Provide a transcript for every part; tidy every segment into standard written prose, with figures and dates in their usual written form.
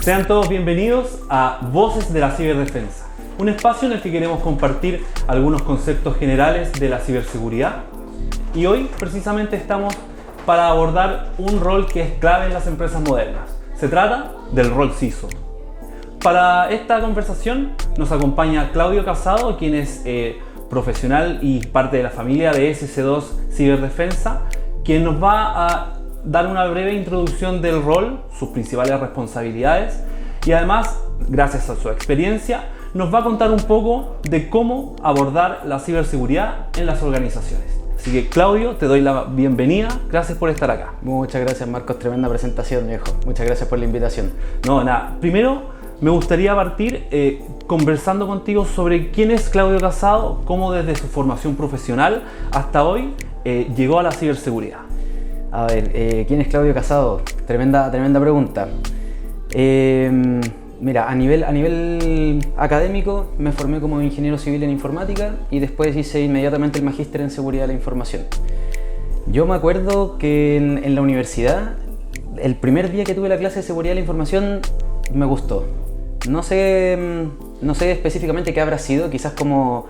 Sean todos bienvenidos a Voces de la Ciberdefensa, un espacio en el que queremos compartir algunos conceptos generales de la ciberseguridad. Y hoy precisamente estamos para abordar un rol que es clave en las empresas modernas. Se trata del rol CISO. Para esta conversación nos acompaña Claudio Casado, quien es profesional y parte de la familia de SC2 Ciberdefensa, quien nos va a dar una breve introducción del rol, sus principales responsabilidades y además, gracias a su experiencia, nos va a contar un poco de cómo abordar la ciberseguridad en las organizaciones. Así que Claudio, te doy la bienvenida, gracias por estar acá. Muchas gracias Marcos, tremenda presentación viejo, muchas gracias por la invitación. No, nada, primero me gustaría partir conversando contigo sobre quién es Claudio Casado, cómo desde su formación profesional hasta hoy llegó a la ciberseguridad. A ver, ¿quién es Claudio Casado? Tremenda pregunta. Mira, a nivel académico me formé como ingeniero civil en informática y después hice inmediatamente el magíster en seguridad de la información. Yo me acuerdo que en la universidad, el primer día que tuve la clase de seguridad de la información, me gustó. No sé específicamente qué habrá sido, quizás como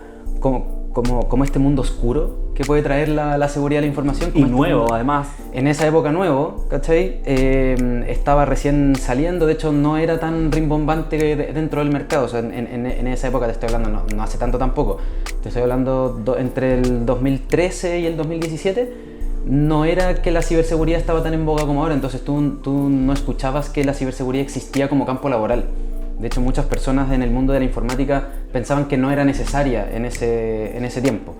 este mundo oscuro que puede traer la seguridad de la información. Y nuevo, además. En esa época nuevo, ¿cachai? Estaba recién saliendo, de hecho no era tan rimbombante dentro del mercado. O sea, en esa época te estoy hablando, no hace tanto tampoco, te estoy hablando entre el 2013 y el 2017, no era que la ciberseguridad estaba tan en boga como ahora, entonces tú no escuchabas que la ciberseguridad existía como campo laboral. De hecho, muchas personas en el mundo de la informática pensaban que no era necesaria en ese tiempo.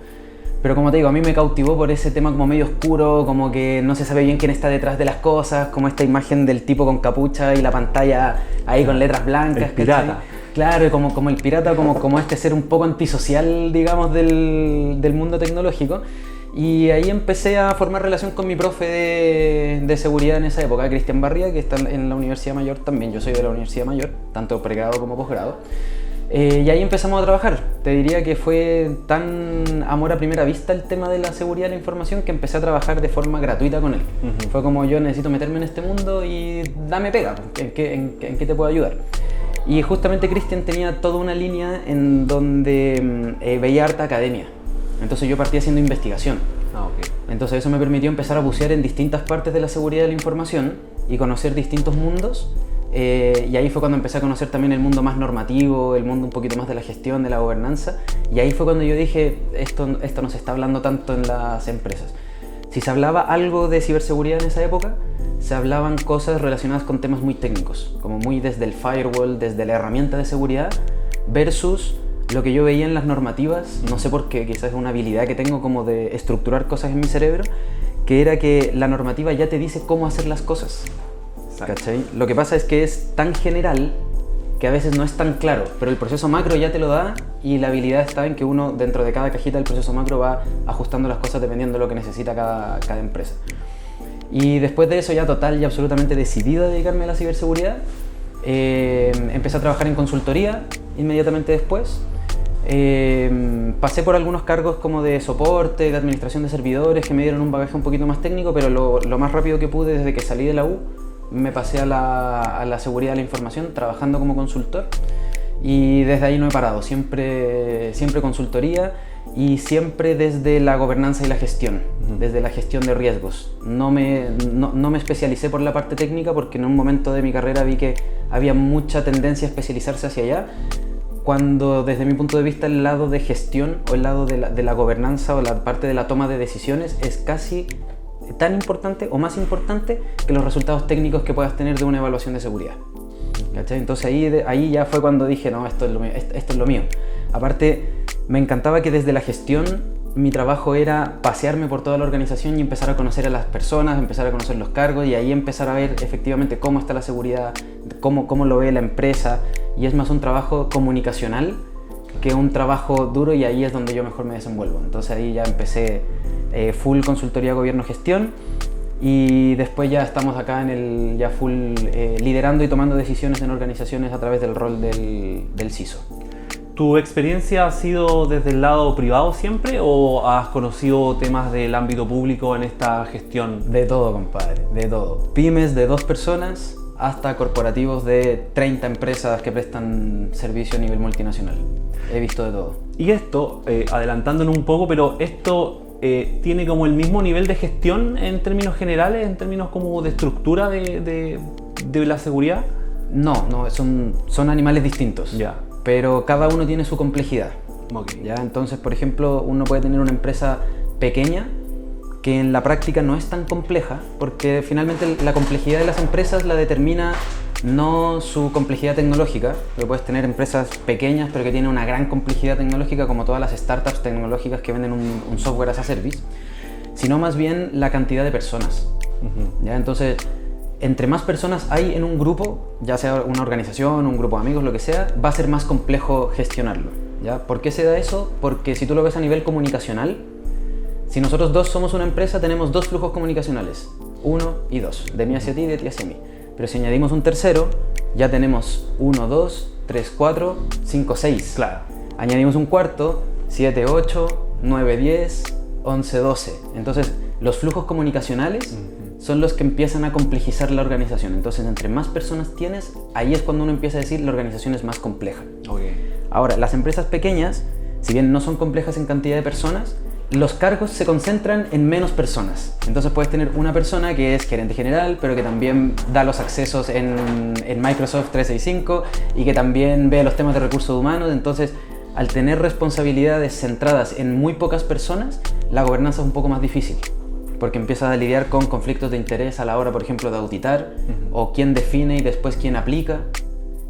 Pero como te digo, a mí me cautivó por ese tema como medio oscuro, como que no se sabe bien quién está detrás de las cosas, como esta imagen del tipo con capucha y la pantalla ahí con letras blancas. El pirata. ¿Cachai? Claro, como el pirata, como este ser un poco antisocial, digamos, del mundo tecnológico. Y ahí empecé a formar relación con mi profe de seguridad en esa época, Cristian Barría, que está en la Universidad Mayor también. Yo soy de la Universidad Mayor, tanto pregrado como posgrado. Y ahí empezamos a trabajar. Te diría que fue tan amor a primera vista el tema de la seguridad de la información que empecé a trabajar de forma gratuita con él. Fue como, yo necesito meterme en este mundo y dame pega, ¿en qué te puedo ayudar? Y justamente Cristian tenía toda una línea en donde veía harta academia. Entonces yo partí haciendo investigación. Okay. Entonces eso me permitió empezar a bucear en distintas partes de la seguridad de la información y conocer distintos mundos. Y ahí fue cuando empecé a conocer también el mundo más normativo, el mundo un poquito más de la gestión, de la gobernanza. Y ahí fue cuando yo dije, esto no se está hablando tanto en las empresas. Si se hablaba algo de ciberseguridad en esa época, se hablaban cosas relacionadas con temas muy técnicos, como muy desde el firewall, desde la herramienta de seguridad, versus lo que yo veía en las normativas, no sé por qué, quizás es una habilidad que tengo como de estructurar cosas en mi cerebro, que era que la normativa ya te dice cómo hacer las cosas. ¿Cachai? Lo que pasa es que es tan general que a veces no es tan claro, pero el proceso macro ya te lo da y la habilidad está en que uno dentro de cada cajita del proceso macro va ajustando las cosas dependiendo de lo que necesita cada empresa. Y después de eso ya total y absolutamente decidido a dedicarme a la ciberseguridad, empecé a trabajar en consultoría inmediatamente después. Pasé por algunos cargos como de soporte, de administración de servidores que me dieron un bagaje un poquito más técnico, pero lo más rápido que pude desde que salí de la U me pasé a la seguridad de la información trabajando como consultor y desde ahí no he parado, siempre consultoría y siempre desde la gobernanza y la gestión, desde la gestión de riesgos. No me especialicé por la parte técnica porque en un momento de mi carrera vi que había mucha tendencia a especializarse hacia allá, cuando desde mi punto de vista el lado de gestión o el lado de la gobernanza o la parte de la toma de decisiones es casi tan importante o más importante que los resultados técnicos que puedas tener de una evaluación de seguridad. ¿Cachai? Entonces ahí ya fue cuando dije, no, esto es lo mío. Aparte, me encantaba que desde la gestión mi trabajo era pasearme por toda la organización y empezar a conocer a las personas, empezar a conocer los cargos y ahí empezar a ver efectivamente cómo está la seguridad, cómo lo ve la empresa, y es más un trabajo comunicacional que un trabajo duro, y ahí es donde yo mejor me desenvuelvo. Entonces ahí ya empecé full consultoría gobierno-gestión y después ya estamos acá en el ya full liderando y tomando decisiones en organizaciones a través del rol del CISO. ¿Tu experiencia ha sido desde el lado privado siempre o has conocido temas del ámbito público en esta gestión? De todo, compadre, de todo. Pymes de 2 personas hasta corporativos de 30 empresas que prestan servicio a nivel multinacional. He visto de todo. Y esto, adelantándonos un poco, pero esto tiene como el mismo nivel de gestión en términos generales, en términos como de estructura de la seguridad. No, son animales distintos. Ya. Pero cada uno tiene su complejidad. Okay. ¿Ya? Entonces, por ejemplo, uno puede tener una empresa pequeña que en la práctica no es tan compleja, porque finalmente la complejidad de las empresas la determina no su complejidad tecnológica, porque puedes tener empresas pequeñas pero que tienen una gran complejidad tecnológica, como todas las startups tecnológicas que venden un software as a service, sino más bien la cantidad de personas. ¿Ya? Entonces, entre más personas hay en un grupo, ya sea una organización, un grupo de amigos, lo que sea, va a ser más complejo gestionarlo. ¿Ya? ¿Por qué se da eso? Porque si tú lo ves a nivel comunicacional, si nosotros dos somos una empresa, tenemos dos flujos comunicacionales, 1 y 2, de mí hacia ti y de ti hacia mí. Pero si añadimos un tercero, ya tenemos 1, 2, 3, 4, 5, 6. Claro. Añadimos un cuarto, 7, 8, 9, 10, 11, 12. Entonces, los flujos comunicacionales son los que empiezan a complejizar la organización. Entonces, entre más personas tienes, ahí es cuando uno empieza a decir la organización es más compleja. Okay. Ahora, las empresas pequeñas, si bien no son complejas en cantidad de personas, los cargos se concentran en menos personas. Entonces puedes tener una persona que es gerente general, pero que también da los accesos en Microsoft 365 y que también ve los temas de recursos humanos. Entonces, al tener responsabilidades centradas en muy pocas personas, la gobernanza es un poco más difícil, porque empiezas a lidiar con conflictos de interés a la hora, por ejemplo, de auditar, o quién define y después quién aplica.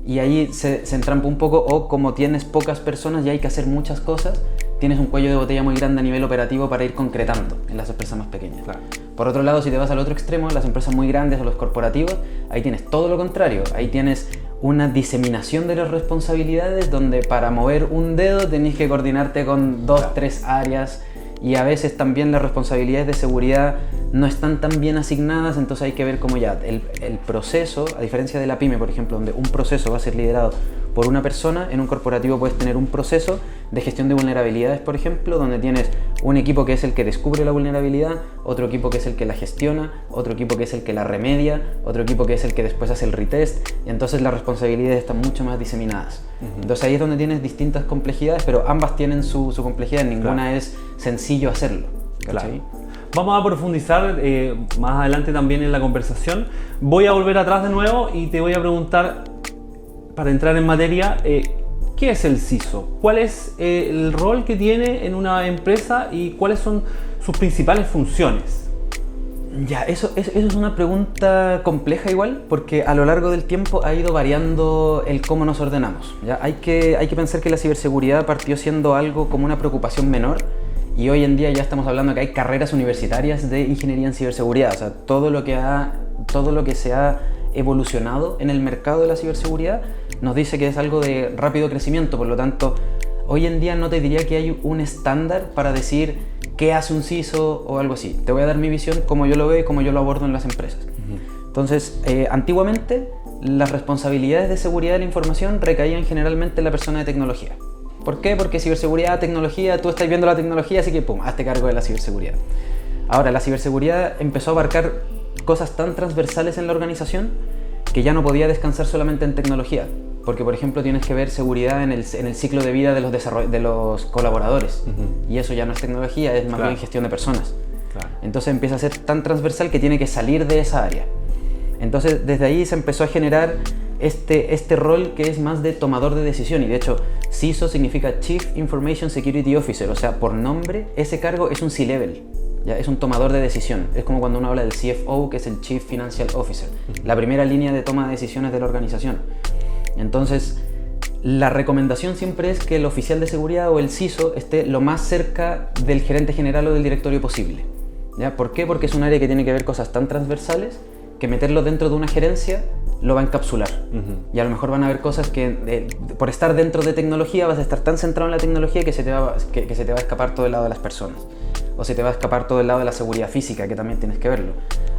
Y ahí se entrampa un poco, o como tienes pocas personas y hay que hacer muchas cosas, tienes un cuello de botella muy grande a nivel operativo para ir concretando en las empresas más pequeñas. Claro. Por otro lado, si te vas al otro extremo, las empresas muy grandes o los corporativos, ahí tienes todo lo contrario. Ahí tienes una diseminación de las responsabilidades donde para mover un dedo tenés que coordinarte con 2, 3 áreas, y a veces también las responsabilidades de seguridad no están tan bien asignadas, entonces hay que ver cómo ya el proceso, a diferencia de la pyme, por ejemplo, donde un proceso va a ser liderado por una persona, en un corporativo puedes tener un proceso de gestión de vulnerabilidades, por ejemplo, donde tienes un equipo que es el que descubre la vulnerabilidad, otro equipo que es el que la gestiona, otro equipo que es el que la remedia, otro equipo que es el que después hace el retest, y entonces las responsabilidades están mucho más diseminadas. Entonces ahí es donde tienes distintas complejidades, pero ambas tienen su complejidad, ninguna es sencillo hacerlo. ¿Cachai? Claro. Vamos a profundizar más adelante también en la conversación. Voy a volver atrás de nuevo y te voy a preguntar, para entrar en materia, ¿qué es el CISO? ¿Cuál es el rol que tiene en una empresa y cuáles son sus principales funciones? Ya, eso es una pregunta compleja igual, porque a lo largo del tiempo ha ido variando el cómo nos ordenamos. ¿Ya? Hay que pensar que la ciberseguridad partió siendo algo como una preocupación menor, y hoy en día ya estamos hablando que hay carreras universitarias de ingeniería en ciberseguridad. O sea, todo lo que se ha evolucionado en el mercado de la ciberseguridad nos dice que es algo de rápido crecimiento. Por lo tanto, hoy en día no te diría que hay un estándar para decir qué hace un CISO o algo así. Te voy a dar mi visión, como yo lo veo y como yo lo abordo en las empresas. Entonces, antiguamente las responsabilidades de seguridad de la información recaían generalmente en la persona de tecnología. ¿Por qué? Porque ciberseguridad, tecnología, tú estás viendo la tecnología, así que pum, hazte cargo de la ciberseguridad. Ahora, la ciberseguridad empezó a abarcar cosas tan transversales en la organización que ya no podía descansar solamente en tecnología. Porque, por ejemplo, tienes que ver seguridad en el ciclo de vida de los colaboradores. Y eso ya no es tecnología, es más bien gestión de personas. Claro. Entonces empieza a ser tan transversal que tiene que salir de esa área. Entonces, desde ahí se empezó a generar este rol que es más de tomador de decisión. Y de hecho, CISO significa Chief Information Security Officer. O sea, por nombre, ese cargo es un C-Level. ¿Ya? Es un tomador de decisión. Es como cuando uno habla del CFO, que es el Chief Financial Officer. La primera línea de toma de decisiones de la organización. Entonces, la recomendación siempre es que el oficial de seguridad o el CISO esté lo más cerca del gerente general o del directorio posible. ¿Ya? ¿Por qué? Porque es un área que tiene que ver cosas tan transversales que meterlo dentro de una gerencia lo va a encapsular. Y a lo mejor van a haber cosas que, por estar dentro de tecnología, vas a estar tan centrado en la tecnología que se te va a escapar todo el lado de las personas. O se te va a escapar todo el lado de la seguridad física, que también tienes que verlo.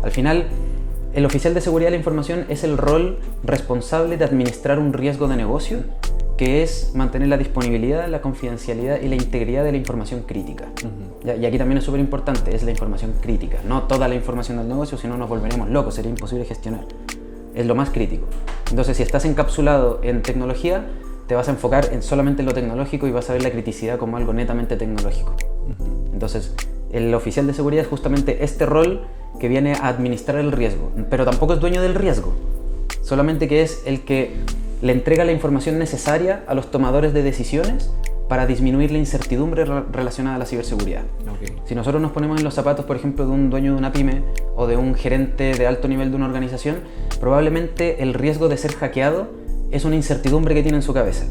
Al final, el oficial de seguridad de la información es el rol responsable de administrar un riesgo de negocio, que es mantener la disponibilidad, la confidencialidad y la integridad de la información crítica. Y aquí también es súper importante, es la información crítica. No toda la información del negocio, si no nos volveremos locos, sería imposible gestionar. es lo más crítico. Entonces, si estás encapsulado en tecnología, te vas a enfocar solamente en lo tecnológico y vas a ver la criticidad como algo netamente tecnológico. Entonces, el oficial de seguridad es justamente este rol que viene a administrar el riesgo, pero tampoco es dueño del riesgo, solamente que es el que le entrega la información necesaria a los tomadores de decisiones para disminuir la incertidumbre relacionada a la ciberseguridad. Okay. Si nosotros nos ponemos en los zapatos, por ejemplo, de un dueño de una pyme o de un gerente de alto nivel de una organización, probablemente el riesgo de ser hackeado es una incertidumbre que tiene en su cabeza.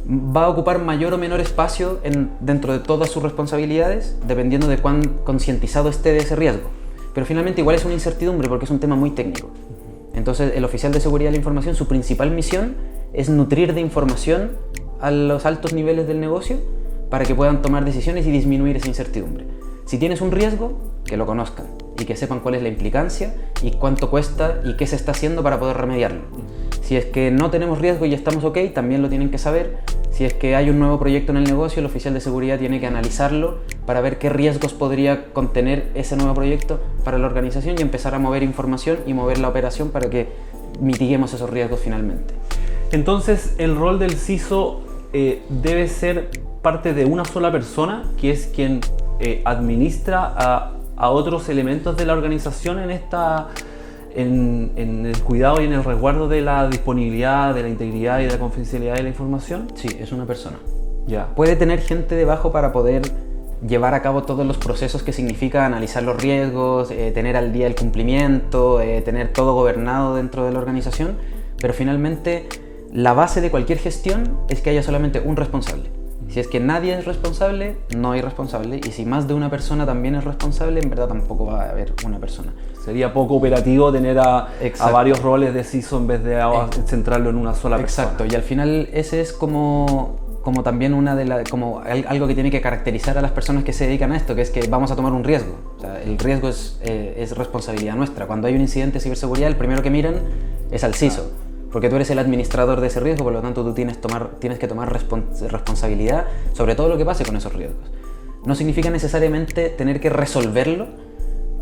Va a ocupar mayor o menor espacio dentro de todas sus responsabilidades, dependiendo de cuán concientizado esté de ese riesgo. Pero finalmente igual es una incertidumbre porque es un tema muy técnico. Entonces, el oficial de seguridad de la información, su principal misión es nutrir de información a los altos niveles del negocio para que puedan tomar decisiones y disminuir esa incertidumbre. Si tienes un riesgo, que lo conozcan y que sepan cuál es la implicancia y cuánto cuesta y qué se está haciendo para poder remediarlo. Si es que no tenemos riesgo y estamos ok, también lo tienen que saber. Si es que hay un nuevo proyecto en el negocio, el oficial de seguridad tiene que analizarlo para ver qué riesgos podría contener ese nuevo proyecto para la organización y empezar a mover información y mover la operación para que mitiguemos esos riesgos finalmente. Entonces, el rol del CISO debe ser parte de una sola persona, que es quien administra a otros elementos de la organización en el cuidado y en el resguardo de la disponibilidad, de la integridad y de la confidencialidad de la información. Sí, es una persona. Ya. Puede tener gente debajo para poder llevar a cabo todos los procesos que significa analizar los riesgos, tener al día el cumplimiento, tener todo gobernado dentro de la organización, pero finalmente la base de cualquier gestión es que haya solamente un responsable. Si es que nadie es responsable, no hay responsable, y si más de una persona también es responsable, en verdad tampoco va a haber una persona. Sería poco operativo tener a varios roles de CISO en vez de centrarlo en una sola persona. Exacto, y al final ese es como también como algo que tiene que caracterizar a las personas que se dedican a esto, que es que vamos a tomar un riesgo. O sea, el riesgo es responsabilidad nuestra. Cuando hay un incidente de ciberseguridad, el primero que miran es al CISO. Porque tú eres el administrador de ese riesgo, por lo tanto tú tienes que tomar responsabilidad sobre todo lo que pase con esos riesgos. No significa necesariamente tener que resolverlo,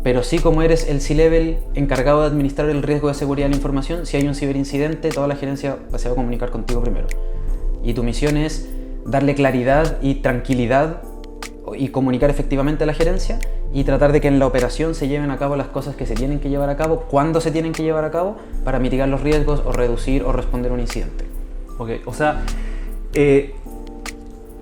pero sí, como eres el C-Level encargado de administrar el riesgo de seguridad de la información, si hay un ciberincidente, toda la gerencia se va a comunicar contigo primero. Y tu misión es darle claridad y tranquilidad y comunicar efectivamente a la gerencia y tratar de que en la operación se lleven a cabo las cosas que se tienen que llevar a cabo, cuándo se tienen que llevar a cabo, para mitigar los riesgos o reducir o responder a un incidente. Ok, o sea,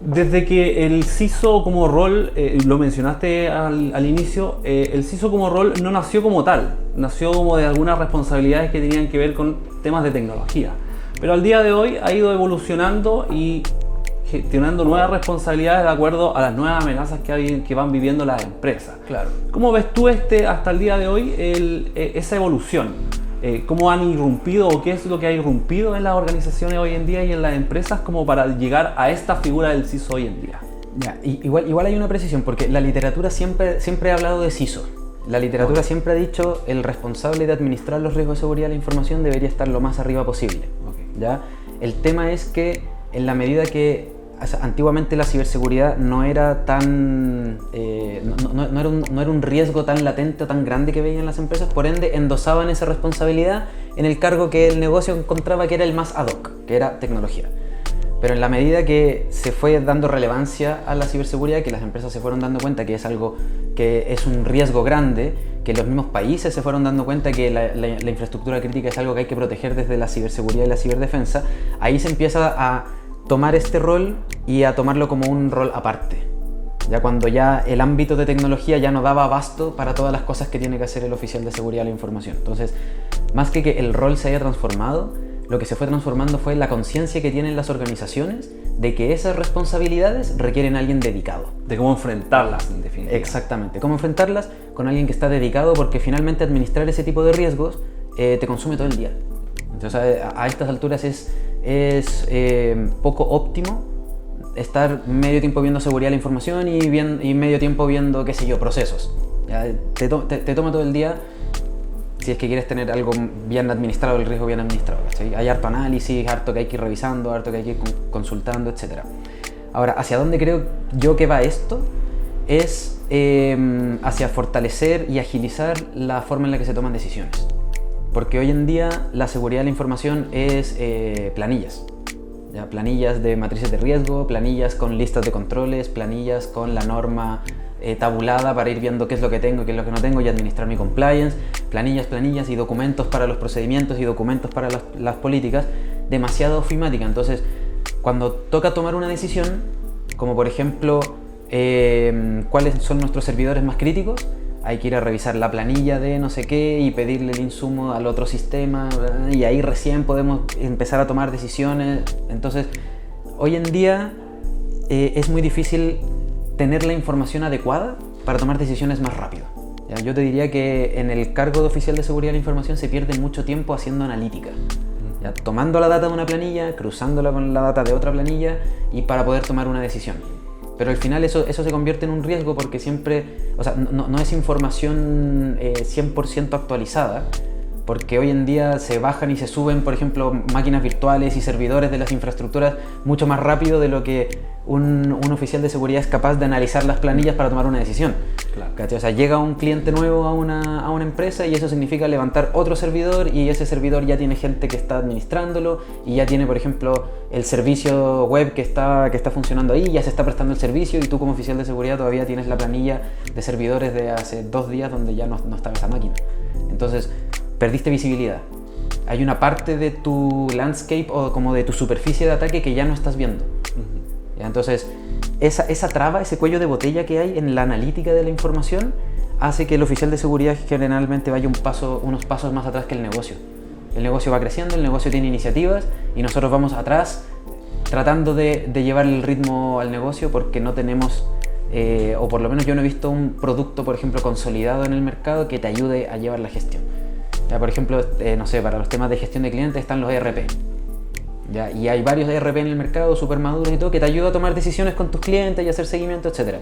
desde que el CISO como rol, lo mencionaste al inicio, el CISO como rol no nació como tal, nació como de algunas responsabilidades que tenían que ver con temas de tecnología. Pero al día de hoy ha ido evolucionando y gestionando nuevas responsabilidades de acuerdo a las nuevas amenazas que van viviendo las empresas. Claro. ¿Cómo ves tú hasta el día de hoy esa evolución? ¿Cómo han irrumpido o qué es lo que ha irrumpido en las organizaciones hoy en día y en las empresas como para llegar a esta figura del CISO hoy en día? Ya, igual hay una precisión, porque la literatura siempre ha hablado de CISO. La literatura siempre ha dicho el responsable de administrar los riesgos de seguridad de la información debería estar lo más arriba posible. ¿Ya? El tema es que en la medida que antiguamente la ciberseguridad no era tan no era un riesgo tan latente o tan grande que veían las empresas, por ende endosaban esa responsabilidad en el cargo que el negocio encontraba que era el más ad hoc, que era tecnología. Pero en la medida que se fue dando relevancia a la ciberseguridad, que las empresas se fueron dando cuenta que es algo que es un riesgo grande, que los mismos países se fueron dando cuenta que la infraestructura crítica es algo que hay que proteger desde la ciberseguridad y la ciberdefensa, ahí se empieza a tomar este rol y a tomarlo como un rol aparte. Ya cuando ya el ámbito de tecnología ya no daba abasto para todas las cosas que tiene que hacer el oficial de seguridad de la información. Entonces, más que el rol se haya transformado, lo que se fue transformando fue la conciencia que tienen las organizaciones de que esas responsabilidades requieren a alguien dedicado. De cómo enfrentarlas, en definitiva. Exactamente, cómo enfrentarlas con alguien que está dedicado, porque finalmente administrar ese tipo de riesgos te consume todo el día. Entonces, a estas alturas es poco óptimo estar medio tiempo viendo seguridad de la información y medio tiempo viendo, qué sé yo, procesos. Ya, te toma todo el día si es que quieres tener algo bien administrado, el riesgo bien administrado. ¿Sí? Hay harto análisis, harto que hay que ir revisando, harto que hay que ir consultando, etc. Ahora, ¿hacia dónde creo yo que va esto? Es hacia fortalecer y agilizar la forma en la que se toman decisiones. Porque hoy en día la seguridad de la información es planillas. ¿Ya? Planillas de matrices de riesgo, planillas con listas de controles, planillas con la norma tabulada para ir viendo qué es lo que tengo y qué es lo que no tengo y administrar mi compliance, planillas y documentos para los procedimientos y documentos para las políticas, demasiado ofimática. Entonces, cuando toca tomar una decisión, como por ejemplo, cuáles son nuestros servidores más críticos, hay que ir a revisar la planilla de no sé qué y pedirle el insumo al otro sistema, y ahí recién podemos empezar a tomar decisiones. Entonces, hoy en día es muy difícil tener la información adecuada para tomar decisiones más rápido. ¿Ya? Yo te diría que en el cargo de oficial de seguridad de la información se pierde mucho tiempo haciendo analítica. ¿Ya? Tomando la data de una planilla, cruzándola con la data de otra planilla y para poder tomar una decisión. Pero al final eso se convierte en un riesgo porque siempre, o sea, no es información 100% actualizada, porque hoy en día se bajan y se suben, por ejemplo, máquinas virtuales y servidores de las infraestructuras mucho más rápido de lo que un oficial de seguridad es capaz de analizar las planillas para tomar una decisión. Claro. O sea, llega un cliente nuevo a una empresa y eso significa levantar otro servidor, y ese servidor ya tiene gente que está administrándolo y ya tiene, por ejemplo, el servicio web que está funcionando ahí, ya se está prestando el servicio, y tú como oficial de seguridad todavía tienes la planilla de servidores de hace 2 días donde ya no estaba esa máquina. Entonces, perdiste visibilidad. Hay una parte de tu landscape o como de tu superficie de ataque que ya no estás viendo. Entonces, esa traba, ese cuello de botella que hay en la analítica de la información hace que el oficial de seguridad generalmente vaya unos pasos más atrás que el negocio. El negocio va creciendo, el negocio tiene iniciativas y nosotros vamos atrás tratando de llevar el ritmo al negocio porque no tenemos, o por lo menos yo no he visto un producto, por ejemplo, consolidado en el mercado que te ayude a llevar la gestión. Ya, por ejemplo, no sé, para los temas de gestión de clientes están los ERP. ¿Ya? Y hay varios ERP en el mercado súper maduros y todo que te ayudan a tomar decisiones con tus clientes y hacer seguimiento, etc.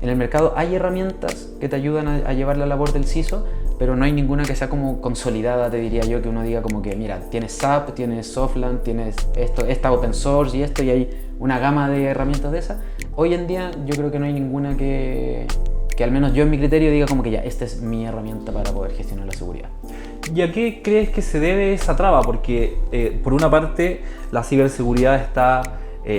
En el mercado hay herramientas que te ayudan a llevar la labor del CISO, pero no hay ninguna que sea como consolidada, te diría yo, que uno diga como que mira, tienes SAP, tienes Softland, tienes esta open source y hay una gama de herramientas de esas. Hoy en día yo creo que no hay ninguna que al menos yo en mi criterio diga como que ya, esta es mi herramienta para poder gestionar la seguridad. ¿Y a qué crees que se debe esa traba? Porque por una parte la ciberseguridad está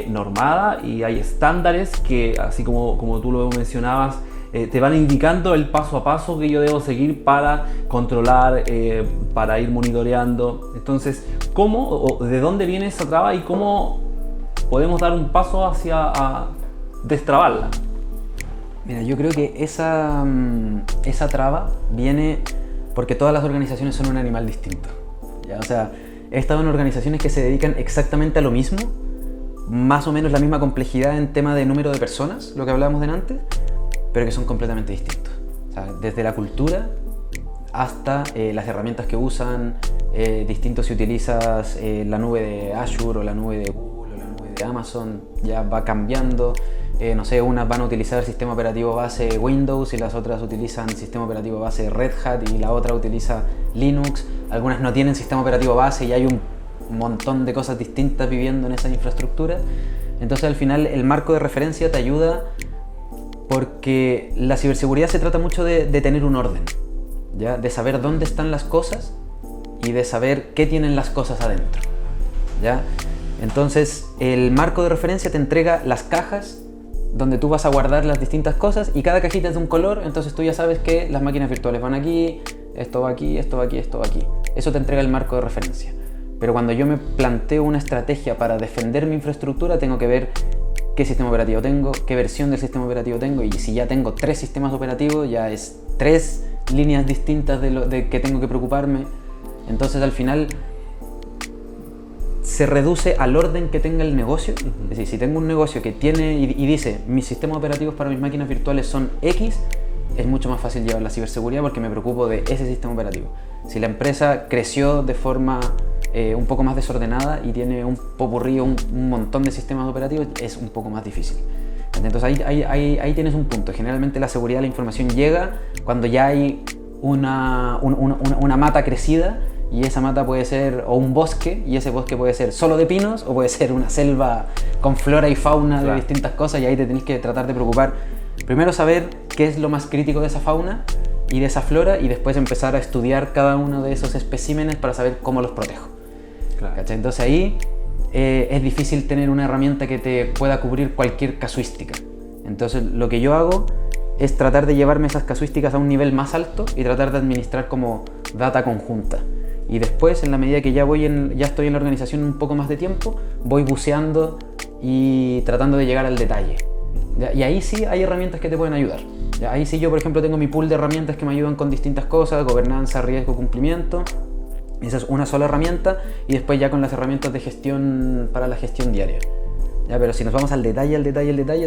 normada y hay estándares que, así como tú lo mencionabas, te van indicando el paso a paso que yo debo seguir para controlar, para ir monitoreando. Entonces, ¿cómo o de dónde viene esa traba y cómo podemos dar un paso hacia destrabarla? Mira, yo creo que esa traba viene porque todas las organizaciones son un animal distinto. ¿Ya? O sea, he estado en organizaciones que se dedican exactamente a lo mismo, más o menos la misma complejidad en tema de número de personas, lo que hablábamos delante, pero que son completamente distintos. O sea, desde la cultura hasta las herramientas que usan, distinto si utilizas la nube de Azure o la nube de Google o la nube de Amazon, ya va cambiando. No sé, unas van a utilizar el sistema operativo base Windows y las otras utilizan sistema operativo base Red Hat y la otra utiliza Linux. Algunas no tienen sistema operativo base y hay un montón de cosas distintas viviendo en esa infraestructura. Entonces al final el marco de referencia te ayuda porque la ciberseguridad se trata mucho de tener un orden, ¿ya? De saber dónde están las cosas y de saber qué tienen las cosas adentro, ¿ya? Entonces el marco de referencia te entrega las cajas donde tú vas a guardar las distintas cosas y cada cajita es de un color, entonces tú ya sabes que las máquinas virtuales van aquí, esto va aquí, esto va aquí, esto va aquí. Eso te entrega el marco de referencia. Pero cuando yo me planteo una estrategia para defender mi infraestructura, tengo que ver qué sistema operativo tengo, qué versión del sistema operativo tengo, y si ya tengo 3 sistemas operativos, ya es 3 líneas distintas de que tengo que preocuparme. Entonces al final se reduce al orden que tenga el negocio. Es decir, si tengo un negocio que tiene y dice mis sistemas operativos para mis máquinas virtuales son X, es mucho más fácil llevar la ciberseguridad porque me preocupo de ese sistema operativo. Si la empresa creció de forma un poco más desordenada y tiene un popurrí, un montón de sistemas operativos, es un poco más difícil. Entonces ahí tienes un punto. Generalmente la seguridad de la información llega cuando ya hay una mata crecida, y esa mata puede ser o un bosque, y ese bosque puede ser solo de pinos o puede ser una selva con flora y fauna de distintas cosas, y ahí te tenés que tratar de preocupar. Primero saber qué es lo más crítico de esa fauna y de esa flora y después empezar a estudiar cada uno de esos especímenes para saber cómo los protejo. Claro. ¿Cachai? Entonces ahí es difícil tener una herramienta que te pueda cubrir cualquier casuística. Entonces lo que yo hago es tratar de llevarme esas casuísticas a un nivel más alto y tratar de administrar como data conjunta. Y después, en la medida que ya estoy en la organización un poco más de tiempo, voy buceando y tratando de llegar al detalle. ¿Ya? Y ahí sí hay herramientas que te pueden ayudar. ¿Ya? Ahí sí yo, por ejemplo, tengo mi pool de herramientas que me ayudan con distintas cosas, gobernanza, riesgo, cumplimiento. Esa es una sola herramienta y después ya con las herramientas de gestión para la gestión diaria. ¿Ya? Pero si nos vamos al detalle,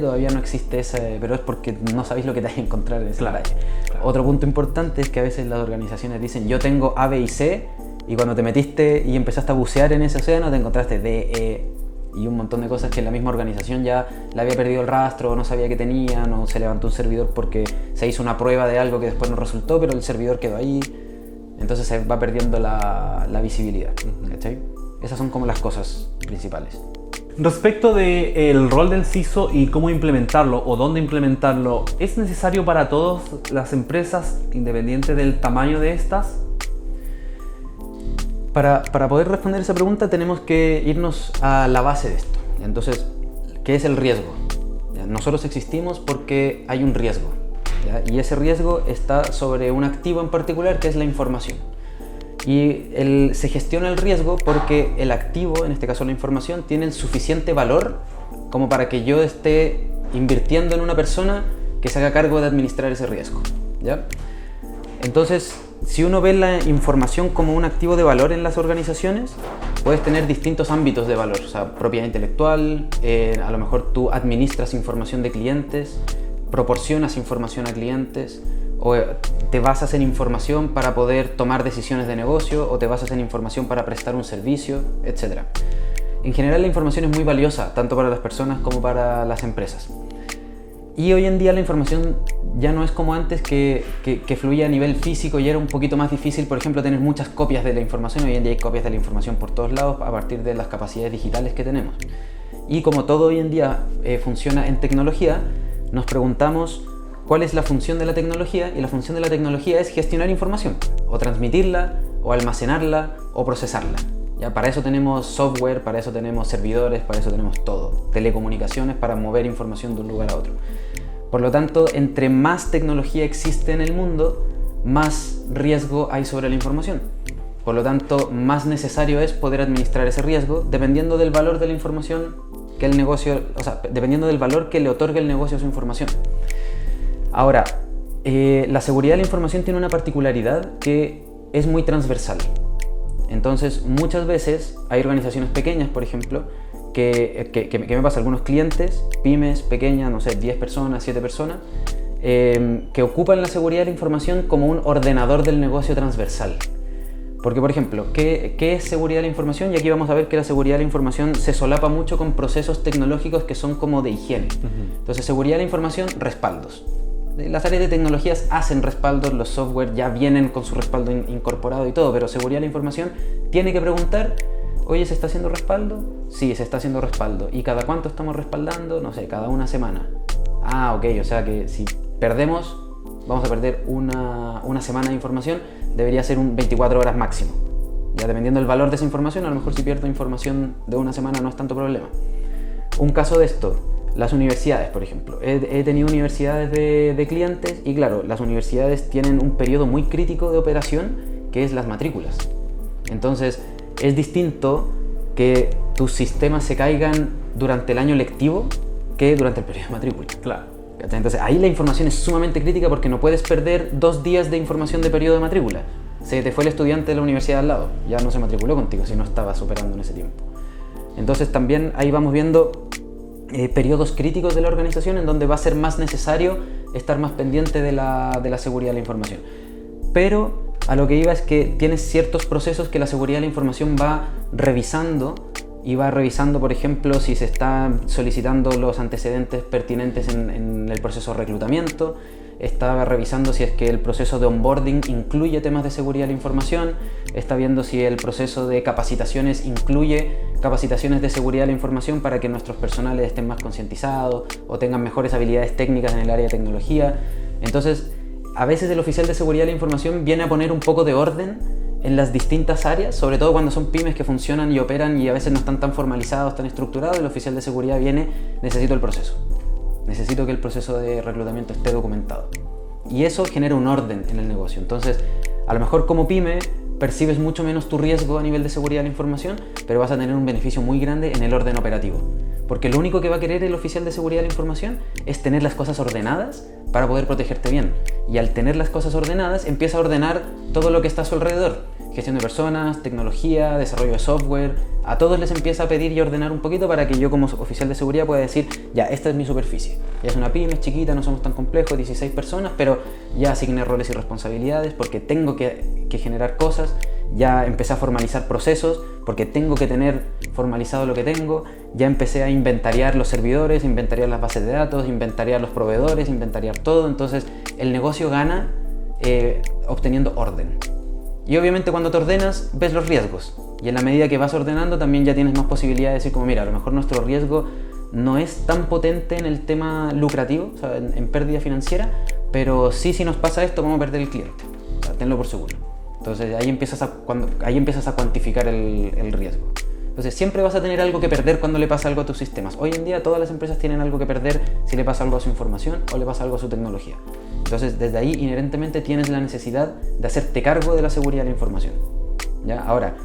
todavía no existe ese, pero es porque no sabéis lo que te vais a encontrar en ese detalle. Claro. Otro punto importante es que a veces las organizaciones dicen yo tengo A, B y C, y cuando te metiste y empezaste a bucear en ese océano te encontraste D, E y un montón de cosas que la misma organización ya le había perdido el rastro, o no sabía que tenían, o se levantó un servidor porque se hizo una prueba de algo que después no resultó, pero el servidor quedó ahí. Entonces se va perdiendo la visibilidad. ¿Cachai? Esas son como las cosas principales. Respecto del rol del CISO y cómo implementarlo o dónde implementarlo, ¿es necesario para todas las empresas, independiente del tamaño de estas? Para poder responder esa pregunta tenemos que irnos a la base de esto. Entonces, ¿qué es el riesgo? Nosotros existimos porque hay un riesgo. ¿Ya? Y ese riesgo está sobre un activo en particular que es la información. Y se gestiona el riesgo porque el activo, en este caso la información, tiene el suficiente valor como para que yo esté invirtiendo en una persona que se haga cargo de administrar ese riesgo. ¿Ya? Entonces, si uno ve la información como un activo de valor en las organizaciones, puedes tener distintos ámbitos de valor, o sea, propiedad intelectual, a lo mejor tú administras información de clientes, proporcionas información a clientes, o te basas en información para poder tomar decisiones de negocio, o te basas en información para prestar un servicio, etc. En general la información es muy valiosa, tanto para las personas como para las empresas. Y hoy en día la información ya no es como antes que fluía a nivel físico y era un poquito más difícil, por ejemplo, tener muchas copias de la información. Hoy en día hay copias de la información por todos lados a partir de las capacidades digitales que tenemos. Y como todo hoy en día funciona en tecnología, nos preguntamos cuál es la función de la tecnología, y la función de la tecnología es gestionar información, o transmitirla, o almacenarla, o procesarla. ¿Ya? Para eso tenemos software, para eso tenemos servidores, para eso tenemos todo. Telecomunicaciones para mover información de un lugar a otro. Por lo tanto, entre más tecnología existe en el mundo, más riesgo hay sobre la información. Por lo tanto, más necesario es poder administrar ese riesgo dependiendo del valor de la información que el negocio, o sea, dependiendo del valor que le otorgue el negocio a su información. Ahora, la seguridad de la información tiene una particularidad que es muy transversal. Entonces, muchas veces hay organizaciones pequeñas, por ejemplo, que me pasa, algunos clientes, pymes pequeñas, no sé, 10 personas, 7 personas, que ocupan la seguridad de la información como un ordenador del negocio transversal. Porque, por ejemplo, ¿qué es seguridad de la información? Y aquí vamos a ver que la seguridad de la información se solapa mucho con procesos tecnológicos que son como de higiene. Entonces, seguridad de la información, respaldos. Las áreas de tecnologías hacen respaldos, los software ya vienen con su respaldo incorporado y todo, pero seguridad de la información tiene que preguntar, oye, ¿se está haciendo respaldo? Sí, se está haciendo respaldo. ¿Y cada cuánto estamos respaldando? No sé, cada una semana. Ah, ok, o sea que si perdemos, vamos a perder una semana de información, debería ser un 24 horas máximo. Ya dependiendo del valor de esa información, a lo mejor si pierdo información de una semana no es tanto problema. Un caso de esto, las universidades, por ejemplo. He tenido universidades de clientes y claro, las universidades tienen un periodo muy crítico de operación que es las matrículas. Entonces, es distinto que tus sistemas se caigan durante el año lectivo que durante el periodo de matrícula. Claro. Entonces, ahí la información es sumamente crítica porque no puedes perder 2 días de información de periodo de matrícula. Se te fue el estudiante de la universidad al lado, ya no se matriculó contigo si no estabas operando en ese tiempo. Entonces, también ahí vamos viendo periodos críticos de la organización en donde va a ser más necesario estar más pendiente de la seguridad de la información. Pero a lo que iba es que tienes ciertos procesos que la seguridad de la información va revisando, y va revisando, por ejemplo, si se están solicitando los antecedentes pertinentes en el proceso de reclutamiento, está revisando si es que el proceso de onboarding incluye temas de seguridad de la información, está viendo si el proceso de capacitaciones incluye capacitaciones de seguridad de la información para que nuestros personales estén más concientizados o tengan mejores habilidades técnicas en el área de tecnología. Entonces, a veces el oficial de seguridad de la información viene a poner un poco de orden en las distintas áreas, sobre todo cuando son pymes que funcionan y operan y a veces no están tan formalizados, tan estructurados. El oficial de seguridad viene, necesito el proceso. Necesito que el proceso de reclutamiento esté documentado. Y eso genera un orden en el negocio. Entonces, a lo mejor como pyme percibes mucho menos tu riesgo a nivel de seguridad de la información, pero vas a tener un beneficio muy grande en el orden operativo. Porque lo único que va a querer el oficial de seguridad de la información es tener las cosas ordenadas para poder protegerte bien. Y al tener las cosas ordenadas, empieza a ordenar todo lo que está a su alrededor. Gestión de personas, tecnología, desarrollo de software. A todos les empieza a pedir y ordenar un poquito para que yo como oficial de seguridad pueda decir, ya, esta es mi superficie. Ya es una pyme, es chiquita, no somos tan complejos, 16 personas, pero ya asigné roles y responsabilidades porque tengo que generar cosas. Ya empecé a formalizar procesos porque tengo que tener formalizado lo que tengo. Ya empecé a inventariar los servidores, inventariar las bases de datos, inventariar los proveedores, inventariar todo. Entonces el negocio gana obteniendo orden. Y obviamente cuando te ordenas ves los riesgos. Y en la medida que vas ordenando también ya tienes más posibilidad de decir como mira, a lo mejor nuestro riesgo no es tan potente en el tema lucrativo, o sea, en pérdida financiera, pero sí, si nos pasa esto vamos a perder el cliente. O sea, tenlo por seguro. Entonces ahí empiezas a cuantificar el riesgo. Entonces siempre vas a tener algo que perder cuando le pasa algo a tus sistemas. Hoy en día todas las empresas tienen algo que perder si le pasa algo a su información o le pasa algo a su tecnología. Entonces desde ahí inherentemente tienes la necesidad de hacerte cargo de la seguridad de la información. ¿Ya? Ahora,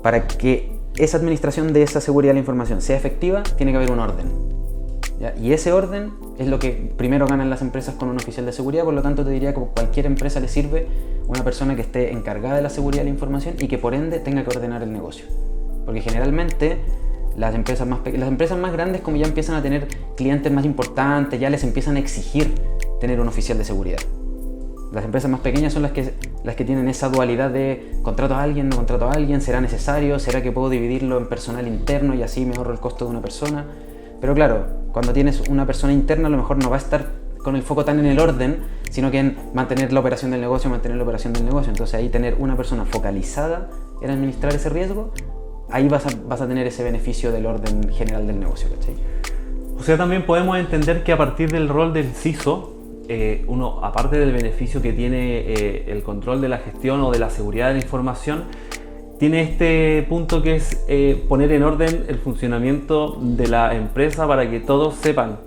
para que esa administración de esa seguridad de la información sea efectiva, tiene que haber un orden. ¿Ya? Y ese orden es lo que primero ganan las empresas con un oficial de seguridad. Por lo tanto te diría que a cualquier empresa le sirve una persona que esté encargada de la seguridad de la información y que por ende tenga que ordenar el negocio. Porque generalmente las empresas más grandes, como ya empiezan a tener clientes más importantes, ya les empiezan a exigir tener un oficial de seguridad. Las empresas más pequeñas son las que tienen esa dualidad de contrato a alguien, no contrato a alguien, será necesario, será que puedo dividirlo en personal interno y así me ahorro el costo de una persona. Pero claro, cuando tienes una persona interna a lo mejor no va a estar con el foco tan en el orden, sino que en mantener la operación del negocio, Entonces ahí tener una persona focalizada en administrar ese riesgo, ahí vas a tener ese beneficio del orden general del negocio, ¿cachai? O sea, también podemos entender que a partir del rol del CISO, uno, aparte del beneficio que tiene el control de la gestión o de la seguridad de la información, tiene este punto que es poner en orden el funcionamiento de la empresa para que todos sepan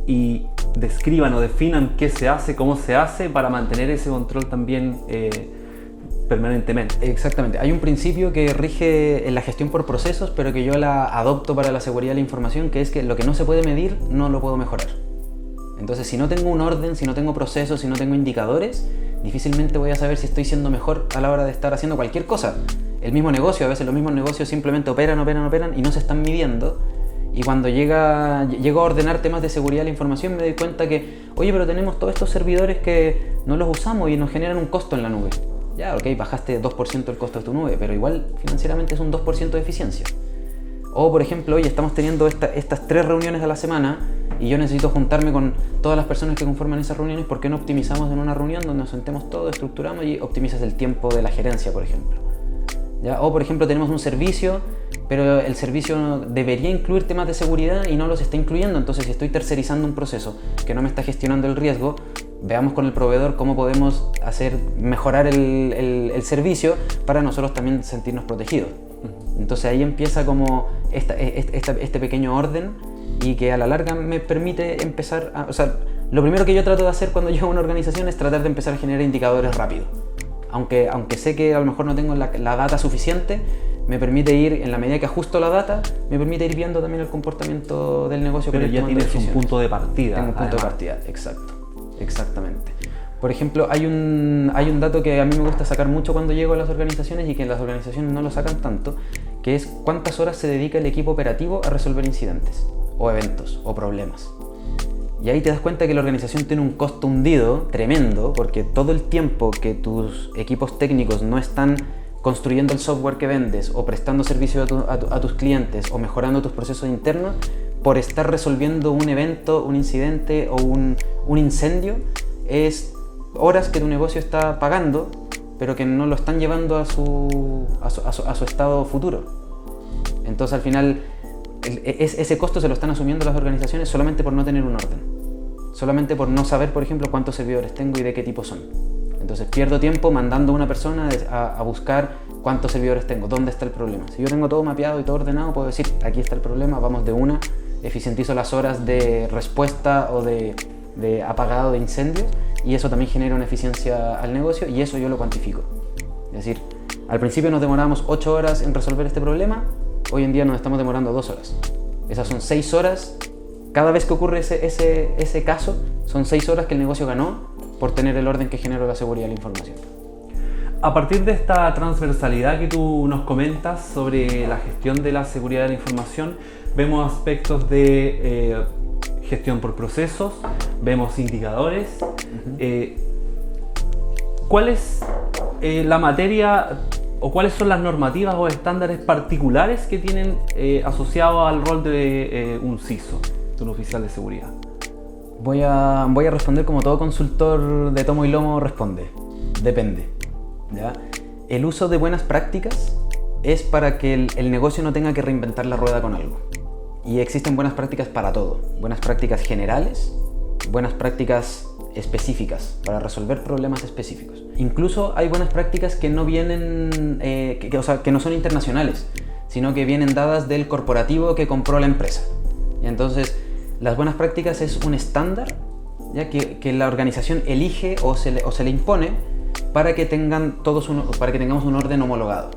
y describan o definan qué se hace, cómo se hace, para mantener ese control también permanentemente. Exactamente. Hay un principio que rige en la gestión por procesos, pero que yo la adopto para la seguridad de la información, que es que lo que no se puede medir, no lo puedo mejorar. Entonces, si no tengo un orden, si no tengo procesos, si no tengo indicadores, difícilmente voy a saber si estoy siendo mejor a la hora de estar haciendo cualquier cosa. El mismo negocio, a veces los mismos negocios simplemente operan y no se están midiendo. Y cuando llego a ordenar temas de seguridad de la información, me doy cuenta que, oye, pero tenemos todos estos servidores que no los usamos y nos generan un costo en la nube. Ya, ok, bajaste 2% el costo de tu nube, pero igual financieramente es un 2% de eficiencia. O, por ejemplo, oye, estamos teniendo estas 3 reuniones a la semana y yo necesito juntarme con todas las personas que conforman esas reuniones. ¿Por qué no optimizamos en una reunión donde nos sentemos todos, estructuramos y optimizas el tiempo de la gerencia, por ejemplo? ¿Ya? O, por ejemplo, tenemos un servicio, pero el servicio debería incluir temas de seguridad y no los está incluyendo. Entonces, si estoy tercerizando un proceso que no me está gestionando el riesgo, veamos con el proveedor cómo podemos mejorar el servicio para nosotros también sentirnos protegidos. Entonces ahí empieza como este pequeño orden y que a la larga me permite empezar o sea, lo primero que yo trato de hacer cuando llego a una organización es tratar de empezar a generar indicadores rápido. Aunque sé que a lo mejor no tengo la data suficiente, me permite ir, en la medida que ajusto la data, me permite ir viendo también el comportamiento del negocio. Pero ya tienes un punto de partida. Tengo un punto de partida, exactamente. Por ejemplo, hay un dato que a mí me gusta sacar mucho cuando llego a las organizaciones y que las organizaciones no lo sacan tanto, que es cuántas horas se dedica el equipo operativo a resolver incidentes, o eventos, o problemas. Y ahí te das cuenta que la organización tiene un costo hundido tremendo, porque todo el tiempo que tus equipos técnicos no están construyendo el software que vendes, o prestando servicio a tus clientes, o mejorando tus procesos internos, por estar resolviendo un evento, un incidente o un incendio, es horas que tu negocio está pagando, pero que no lo están llevando a su estado futuro. Entonces al final ese costo se lo están asumiendo las organizaciones solamente por no tener un orden. solamente por no saber, por ejemplo, cuántos servidores tengo y de qué tipo son. Entonces pierdo tiempo mandando a una persona a buscar cuántos servidores tengo, dónde está el problema. Si yo tengo todo mapeado y todo ordenado, puedo decir, aquí está el problema, vamos de una, eficientizo las horas de respuesta o de apagado de incendios, y eso también genera una eficiencia al negocio, y eso yo lo cuantifico. Es decir, al principio nos demorábamos 8 horas en resolver este problema, hoy en día nos estamos demorando 2 horas. Esas son 6 horas, cada vez que ocurre ese caso, son 6 horas que el negocio ganó por tener el orden que generó la seguridad de la información. A partir de esta transversalidad que tú nos comentas sobre la gestión de la seguridad de la información, vemos aspectos de gestión por procesos, vemos indicadores. ¿Cuál es la materia o cuáles son las normativas o estándares particulares que tienen asociados al rol de un CISO, de un oficial de seguridad? Voy a responder como todo consultor de tomo y lomo responde. Depende, ¿ya? El uso de buenas prácticas es para que el negocio no tenga que reinventar la rueda con algo. Y existen buenas prácticas para todo. Buenas prácticas generales, buenas prácticas específicas para resolver problemas específicos. Incluso hay buenas prácticas que no vienen, que no son internacionales, sino que vienen dadas del corporativo que compró la empresa. Y entonces, las buenas prácticas es un estándar, ¿ya? Que la organización elige o se le impone para que tengamos un orden homologado.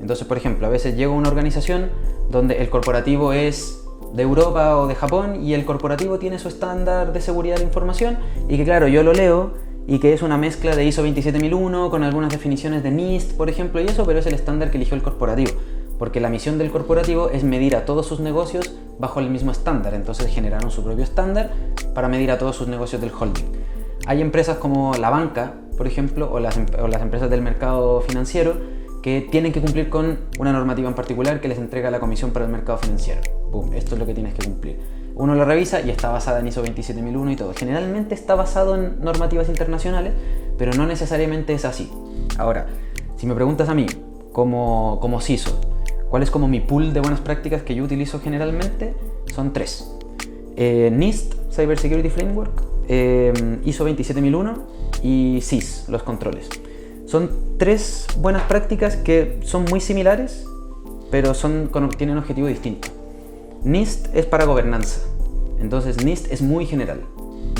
Entonces, por ejemplo, a veces llega una organización donde el corporativo es de Europa o de Japón y el corporativo tiene su estándar de seguridad de la información y que, claro, yo lo leo y que es una mezcla de ISO 27001 con algunas definiciones de NIST, por ejemplo, y eso, pero es el estándar que eligió el corporativo, porque la misión del corporativo es medir a todos sus negocios bajo el mismo estándar. Entonces generaron su propio estándar para medir a todos sus negocios del holding. Hay empresas como la banca, por ejemplo, o las empresas del mercado financiero que tienen que cumplir con una normativa en particular que les entrega la Comisión para el Mercado Financiero. Boom, esto es lo que tienes que cumplir. Uno lo revisa y está basada en ISO 27001 y todo. Generalmente está basado en normativas internacionales, pero no necesariamente es así. Ahora, si me preguntas a mí, como CISO, ¿cuál es como mi pool de buenas prácticas que yo utilizo generalmente? Son 3. NIST, Cyber Security Framework, ISO 27001 y CIS, los controles. Son 3 buenas prácticas que son muy similares, pero tienen un objetivo distinto. NIST es para gobernanza, entonces NIST es muy general.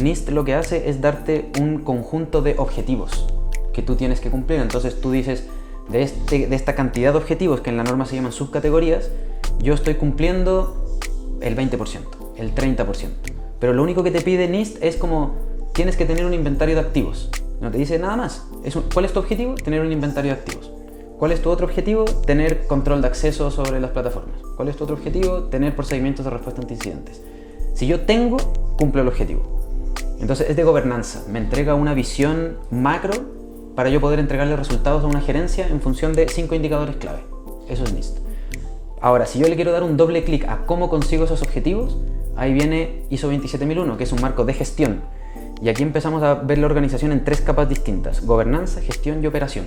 NIST lo que hace es darte un conjunto de objetivos que tú tienes que cumplir. Entonces tú dices, de esta cantidad de objetivos que en la norma se llaman subcategorías, yo estoy cumpliendo el 20%, el 30%. Pero lo único que te pide NIST es como, tienes que tener un inventario de activos. No te dice nada más. ¿Cuál es tu objetivo? Tener un inventario de activos. ¿Cuál es tu otro objetivo? Tener control de acceso sobre las plataformas. ¿Cuál es tu otro objetivo? Tener procedimientos de respuesta ante incidentes. Si yo tengo, cumplo el objetivo. Entonces es de gobernanza. Me entrega una visión macro para yo poder entregarle resultados a una gerencia en función de 5 indicadores clave. Eso es NIST. Ahora, si yo le quiero dar un doble clic a cómo consigo esos objetivos, ahí viene ISO 27001, que es un marco de gestión. Y aquí empezamos a ver la organización en 3 capas distintas: gobernanza, gestión y operación.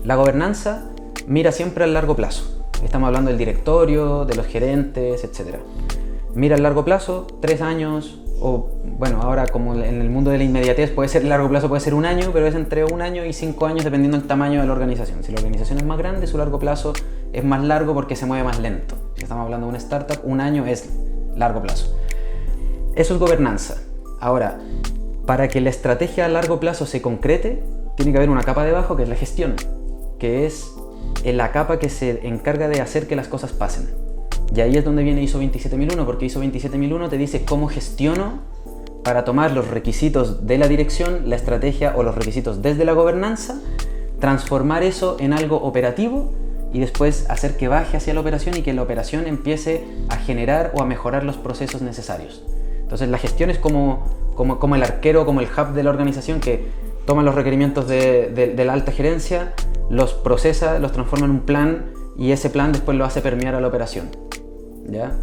La gobernanza mira siempre al largo plazo. Estamos hablando del directorio, de los gerentes, etc. Mira al largo plazo, 3 años, o bueno, ahora como en el mundo de la inmediatez puede ser largo plazo, puede ser 1 año, pero es entre 1 año y 5 años dependiendo del tamaño de la organización. Si la organización es más grande, su largo plazo es más largo porque se mueve más lento. Si estamos hablando de una startup, 1 año es largo plazo. Eso es gobernanza. Ahora, para que la estrategia a largo plazo se concrete, tiene que haber una capa debajo que es la gestión, que es la capa que se encarga de hacer que las cosas pasen. Y ahí es donde viene ISO 27001, porque ISO 27001 te dice cómo gestiono para tomar los requisitos de la dirección, la estrategia o los requisitos desde la gobernanza, transformar eso en algo operativo y después hacer que baje hacia la operación y que la operación empiece a generar o a mejorar los procesos necesarios. Entonces la gestión es como el arquero, como el hub de la organización que toma los requerimientos de la alta gerencia, los procesa, los transforma en un plan y ese plan después lo hace permear a la operación. ¿Ya?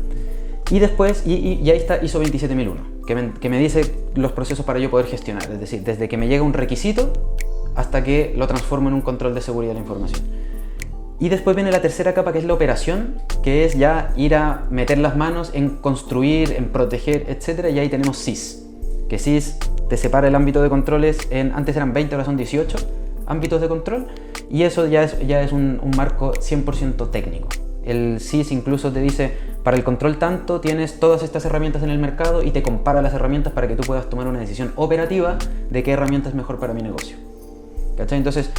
Y después, y ahí está ISO 27001, que me dice los procesos para yo poder gestionar, es decir, desde que me llega un requisito hasta que lo transformo en un control de seguridad de la información. Y después viene la tercera capa, que es la operación, que es ya ir a meter las manos en construir, en proteger, etc. Y ahí tenemos CIS. que SIS te separa el ámbito de controles antes eran 20, ahora son 18 ámbitos de control, y eso ya es un marco 100% técnico. El SIS incluso te dice, para el control tanto tienes todas estas herramientas en el mercado y te compara las herramientas para que tú puedas tomar una decisión operativa de qué herramienta es mejor para mi negocio. ¿Cachai? Entonces,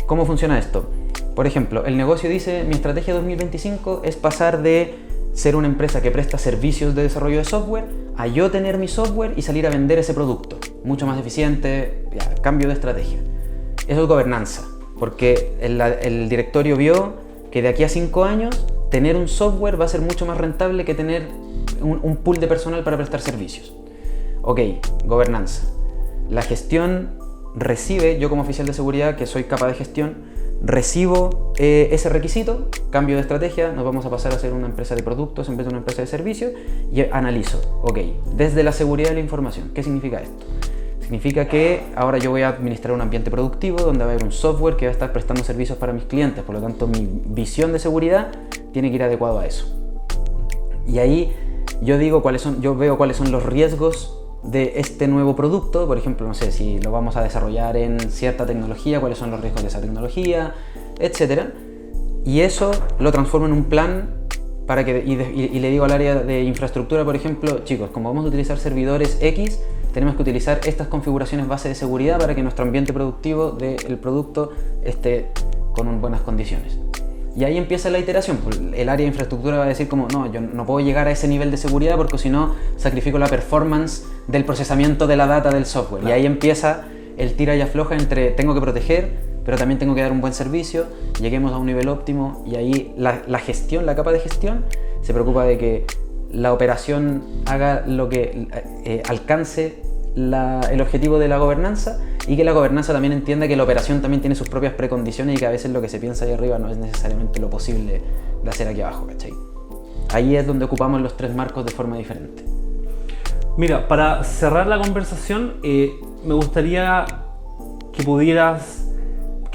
¿cómo funciona esto? Por ejemplo, el negocio dice, mi estrategia 2025 es pasar de ser una empresa que presta servicios de desarrollo de software a yo tener mi software y salir a vender ese producto. Mucho más eficiente, ya, cambio de estrategia. Eso es gobernanza, porque el directorio vio que de aquí a 5 años tener un software va a ser mucho más rentable que tener un pool de personal para prestar servicios. Ok, gobernanza. La gestión recibe, yo como oficial de seguridad, que soy capa de gestión, recibo ese requisito, cambio de estrategia, nos vamos a pasar a ser una empresa de productos en vez de una empresa de servicios, y analizo, ok, desde la seguridad de la información, ¿qué significa esto? Significa que ahora yo voy a administrar un ambiente productivo donde va a haber un software que va a estar prestando servicios para mis clientes, por lo tanto mi visión de seguridad tiene que ir adecuado a eso. Y ahí yo veo cuáles son los riesgos de este nuevo producto, por ejemplo, no sé, si lo vamos a desarrollar en cierta tecnología, cuáles son los riesgos de esa tecnología, etc. Y eso lo transformo en un plan y le digo al área de infraestructura, por ejemplo, chicos, como vamos a utilizar servidores X, tenemos que utilizar estas configuraciones base de seguridad para que nuestro ambiente productivo del producto esté con buenas condiciones. Y ahí empieza la iteración. El área de infraestructura va a decir como, no, yo no puedo llegar a ese nivel de seguridad porque si no sacrifico la performance del procesamiento de la data del software. Claro. Y ahí empieza el tira y afloja entre tengo que proteger, pero también tengo que dar un buen servicio, lleguemos a un nivel óptimo, y ahí la gestión, la capa de gestión, se preocupa de que la operación haga lo que alcance el objetivo de la gobernanza, y que la gobernanza también entienda que la operación también tiene sus propias precondiciones y que a veces lo que se piensa ahí arriba no es necesariamente lo posible de hacer aquí abajo, ¿cachai? Ahí es donde ocupamos los 3 marcos de forma diferente. Mira, para cerrar la conversación, me gustaría que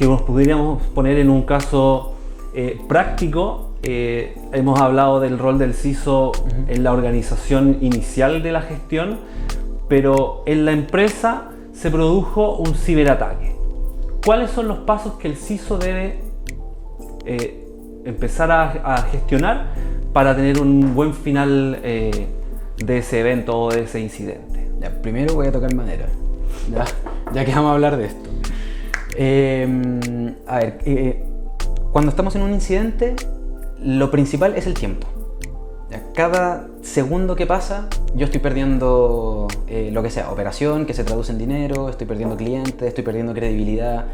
nos pudiéramos poner en un caso práctico. Hemos hablado del rol del CISO en la organización inicial de la gestión, pero en la empresa se produjo un ciberataque. ¿Cuáles son los pasos que el CISO debe empezar a gestionar para tener un buen final de ese evento o de ese incidente? Ya, primero voy a tocar madera, ya que vamos a hablar de esto. Cuando estamos en un incidente, lo principal es el tiempo. Cada segundo que pasa, yo estoy perdiendo lo que sea, operación, que se traduce en dinero, estoy perdiendo clientes, estoy perdiendo credibilidad.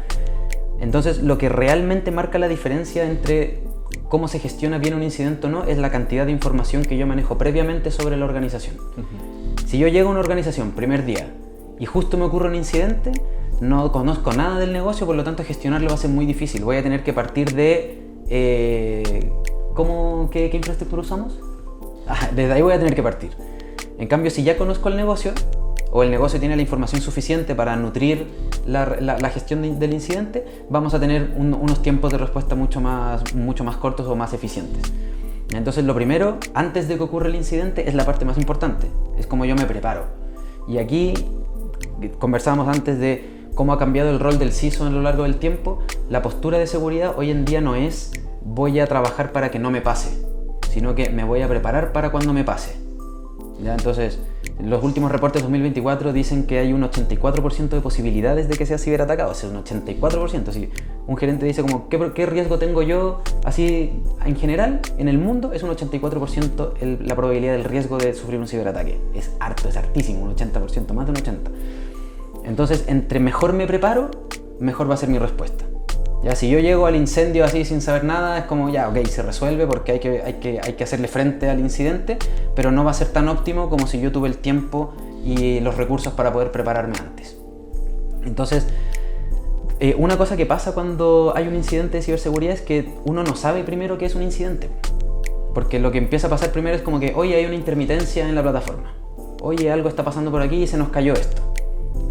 Entonces, lo que realmente marca la diferencia entre cómo se gestiona bien un incidente o no es la cantidad de información que yo manejo previamente sobre la organización. Si yo llego a una organización primer día y justo me ocurre un incidente, no conozco nada del negocio, por lo tanto gestionarlo va a ser muy difícil. Voy a tener que partir de... ¿qué infraestructura usamos? Desde ahí voy a tener que partir. En cambio, si ya conozco el negocio, o el negocio tiene la información suficiente para nutrir la gestión del incidente, vamos a tener unos tiempos de respuesta mucho más cortos o más eficientes. Entonces, lo primero, antes de que ocurra el incidente, es la parte más importante. Es como yo me preparo. Y aquí conversábamos antes de cómo ha cambiado el rol del CISO a lo largo del tiempo. La postura de seguridad hoy en día no es voy a trabajar para que no me pase, sino que me voy a preparar para cuando me pase. ¿Ya? Entonces, los últimos reportes 2024 dicen que hay un 84% de posibilidades de que sea ciberatacado. O sea, un 84%. Si un gerente dice como, ¿qué riesgo tengo yo? Así, en general, en el mundo, es un 84% la probabilidad del riesgo de sufrir un ciberataque. Es harto, es hartísimo, un 80%, más de un 80%. Entonces, entre mejor me preparo, mejor va a ser mi respuesta. Ya, si yo llego al incendio así sin saber nada, es como ya, ok, se resuelve porque hay que hacerle frente al incidente, pero no va a ser tan óptimo como si yo tuve el tiempo y los recursos para poder prepararme antes. Entonces, una cosa que pasa cuando hay un incidente de ciberseguridad es que uno no sabe primero qué es un incidente. Porque lo que empieza a pasar primero es como que, oye, hay una intermitencia en la plataforma. Oye, algo está pasando por aquí y se nos cayó esto.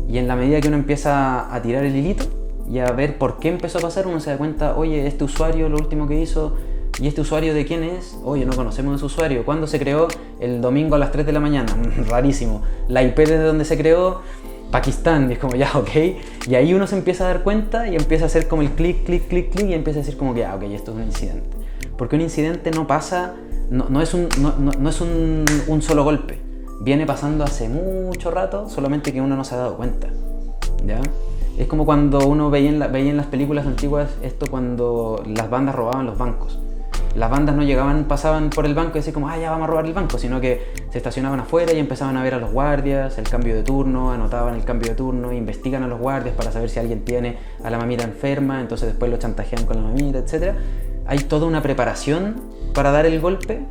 Y en la medida que uno empieza a tirar el hilito y a ver por qué empezó a pasar, uno se da cuenta, oye, este usuario lo último que hizo, ¿y este usuario de quién es? Oye, no conocemos a ese usuario, ¿cuándo se creó? el domingo a las 3 de la mañana, rarísimo. La IP desde donde se creó, Pakistán, y es como ya, ok. Y ahí uno se empieza a dar cuenta y empieza a hacer como el clic, clic, clic, clic y empieza a decir como que, ok, esto es un incidente. Porque un incidente no pasa, no es un solo golpe. Viene pasando hace mucho rato, solamente que uno no se ha dado cuenta, ¿ya? Es como cuando uno veía en las películas antiguas esto cuando las bandas robaban los bancos. Las bandas no llegaban, pasaban por el banco y decían como, ya vamos a robar el banco, sino que se estacionaban afuera y empezaban a ver a los guardias, el cambio de turno, anotaban el cambio de turno, investigan a los guardias para saber si alguien tiene a la mamita enferma, entonces después lo chantajean con la mamita, etc. Hay toda una preparación para dar el golpe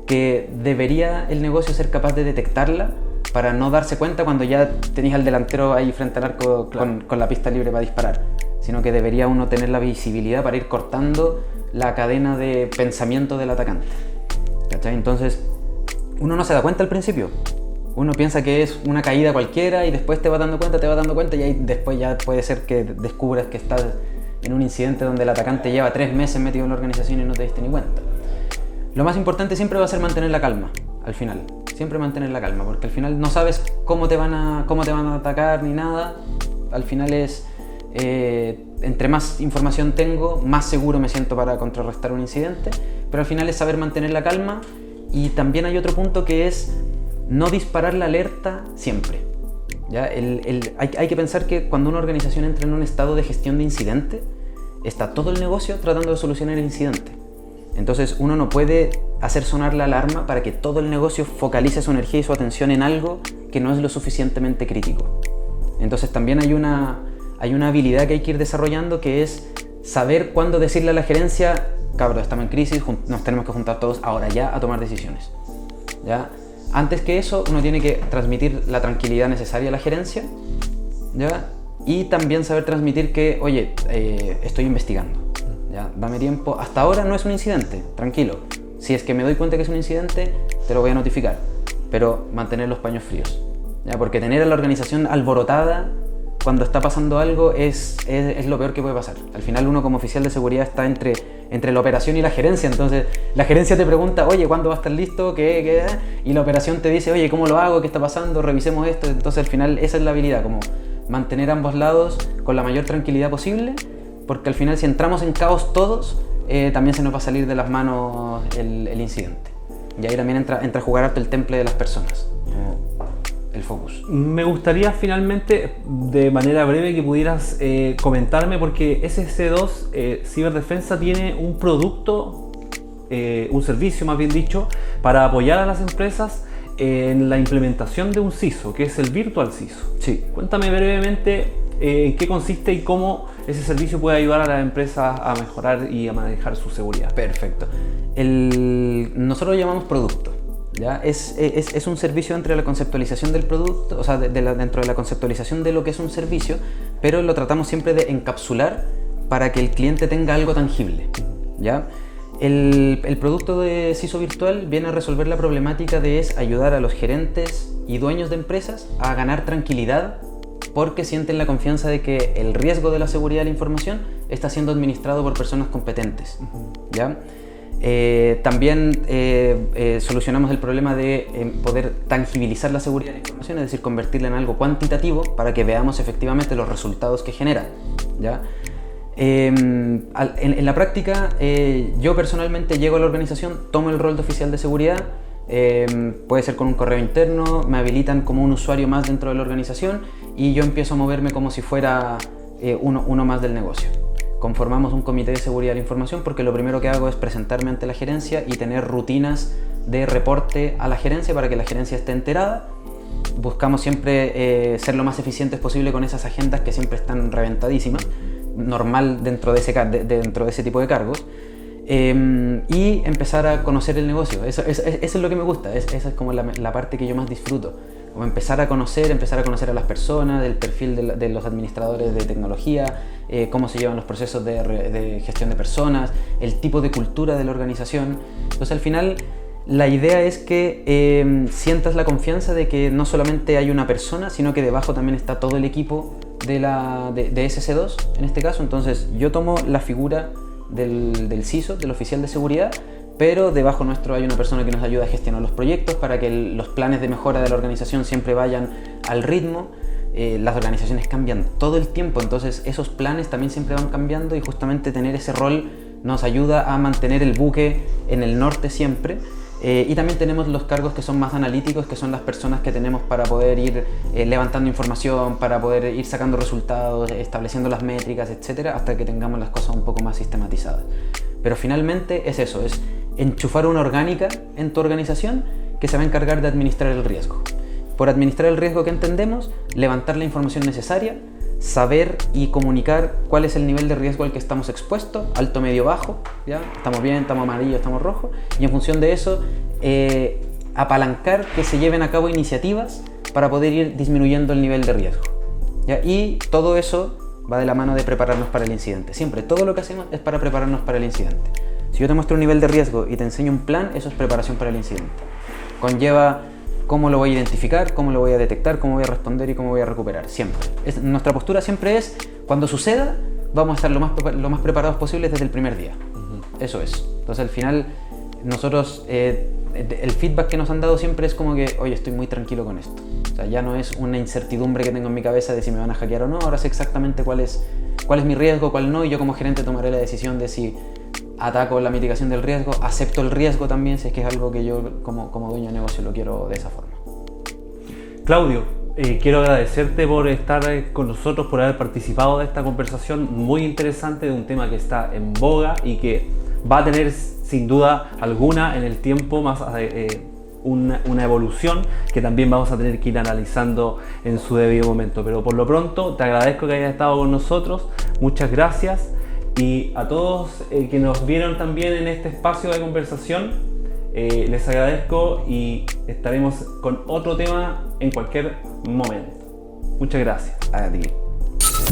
que debería el negocio ser capaz de detectarla para no darse cuenta cuando ya tenéis al delantero ahí frente al arco con la pista libre para disparar, sino que debería uno tener la visibilidad para ir cortando la cadena de pensamiento del atacante, ¿cachai? Entonces uno no se da cuenta al principio, uno piensa que es una caída cualquiera y después te vas dando cuenta y ahí después ya puede ser que descubras que estás en un incidente donde el atacante lleva 3 meses metido en la organización y no te diste ni cuenta. Lo más importante siempre va a ser mantener la calma al final. Siempre mantener la calma, porque al final no sabes cómo te van a atacar ni nada. Al final es, entre más información tengo, más seguro me siento para contrarrestar un incidente, pero al final es saber mantener la calma. Y también hay otro punto que es no disparar la alerta siempre, ¿ya? Hay que pensar que cuando una organización entra en un estado de gestión de incidente, está todo el negocio tratando de solucionar el incidente. Entonces uno no puede hacer sonar la alarma para que todo el negocio focalice su energía y su atención en algo que no es lo suficientemente crítico. Entonces también hay una habilidad que hay que ir desarrollando, que es saber cuándo decirle a la gerencia, cabros, estamos en crisis, nos tenemos que juntar todos ahora ya a tomar decisiones, ¿ya? Antes que eso, uno tiene que transmitir la tranquilidad necesaria a la gerencia, ¿ya? Y también saber transmitir que, oye, estoy investigando. Ya, dame tiempo, hasta ahora no es un incidente, tranquilo. Si es que me doy cuenta que es un incidente, te lo voy a notificar, pero mantener los paños fríos, ¿ya? Porque tener a la organización alborotada cuando está pasando algo es lo peor que puede pasar. Al final uno como oficial de seguridad está entre la operación y la gerencia, entonces la gerencia te pregunta, oye, ¿cuándo va a estar listo? ¿Qué? Y la operación te dice, oye, ¿cómo lo hago? ¿Qué está pasando? Revisemos esto. Entonces al final esa es la habilidad, como mantener ambos lados con la mayor tranquilidad posible, porque al final si entramos en caos todos, también se nos va a salir de las manos el incidente. Y ahí también entra a jugar harto el temple de las personas, el focus. Me gustaría finalmente, de manera breve, que pudieras comentarme, porque SC2 Ciberdefensa tiene un producto, un servicio más bien dicho, para apoyar a las empresas en la implementación de un CISO, que es el Virtual CISO. Sí. Cuéntame brevemente en qué consiste y cómo ese servicio puede ayudar a las empresas a mejorar y a manejar su seguridad. Perfecto. Nosotros lo llamamos producto, ¿ya? Es un servicio entre la conceptualización del producto, o sea, dentro de la conceptualización de lo que es un servicio, pero lo tratamos siempre de encapsular para que el cliente tenga algo tangible, ¿ya? El producto de CISO Virtual viene a resolver la problemática de ayudar a los gerentes y dueños de empresas a ganar tranquilidad porque sienten la confianza de que el riesgo de la seguridad de la información está siendo administrado por personas competentes, ¿ya? También solucionamos el problema de poder tangibilizar la seguridad de la información, es decir, convertirla en algo cuantitativo para que veamos efectivamente los resultados que genera, ¿ya? En la práctica, yo personalmente llego a la organización, tomo el rol de oficial de seguridad, puede ser con un correo interno, me habilitan como un usuario más dentro de la organización y yo empiezo a moverme como si fuera uno más del negocio. Conformamos un comité de seguridad de la información porque lo primero que hago es presentarme ante la gerencia y tener rutinas de reporte a la gerencia para que la gerencia esté enterada. Buscamos siempre ser lo más eficientes posible con esas agendas que siempre están reventadísimas, normal dentro de ese tipo de cargos, y empezar a conocer el negocio. Eso es lo que me gusta, esa es como la parte que yo más disfruto, como empezar a conocer a las personas, el perfil de los administradores de tecnología, cómo se llevan los procesos de gestión de personas, el tipo de cultura de la organización. Entonces al final la idea es que sientas la confianza de que no solamente hay una persona, sino que debajo también está todo el equipo de SC2 en este caso. Entonces yo tomo la figura del CISO, del oficial de seguridad, pero debajo nuestro hay una persona que nos ayuda a gestionar los proyectos para que los planes de mejora de la organización siempre vayan al ritmo. Las organizaciones cambian todo el tiempo, entonces esos planes también siempre van cambiando y justamente tener ese rol nos ayuda a mantener el buque en el norte siempre. Y también tenemos los cargos que son más analíticos, que son las personas que tenemos para poder ir levantando información, para poder ir sacando resultados, estableciendo las métricas, etcétera, hasta que tengamos las cosas un poco más sistematizadas. Pero finalmente es eso, es enchufar una orgánica en tu organización que se va a encargar de administrar el riesgo. Por administrar el riesgo que entendemos, levantar la información necesaria, saber y comunicar cuál es el nivel de riesgo al que estamos expuestos, alto, medio, bajo, ¿ya? Estamos bien, estamos amarillos, estamos rojos, y en función de eso, apalancar que se lleven a cabo iniciativas para poder ir disminuyendo el nivel de riesgo, ¿ya? Y todo eso va de la mano de prepararnos para el incidente. Siempre, todo lo que hacemos es para prepararnos para el incidente. Si yo te muestro un nivel de riesgo y te enseño un plan, eso es preparación para el incidente. Conlleva cómo lo voy a identificar, cómo lo voy a detectar, cómo voy a responder y cómo voy a recuperar, siempre. Nuestra postura siempre es, cuando suceda, vamos a estar lo más preparados posibles desde el primer día. Eso es. Entonces al final, nosotros, el feedback que nos han dado siempre es como que, oye, estoy muy tranquilo con esto. O sea, ya no es una incertidumbre que tengo en mi cabeza de si me van a hackear o no, ahora sé exactamente cuál es mi riesgo, cuál no, y yo como gerente tomaré la decisión de si ataco la mitigación del riesgo, acepto el riesgo también, si es que es algo que yo como dueño de negocio lo quiero de esa forma. Claudio, quiero agradecerte por estar con nosotros, por haber participado de esta conversación muy interesante de un tema que está en boga y que va a tener sin duda alguna en el tiempo más una evolución que también vamos a tener que ir analizando en su debido momento. Pero por lo pronto te agradezco que hayas estado con nosotros, muchas gracias. Y a todos que nos vieron también en este espacio de conversación, les agradezco y estaremos con otro tema en cualquier momento. Muchas gracias. A ti.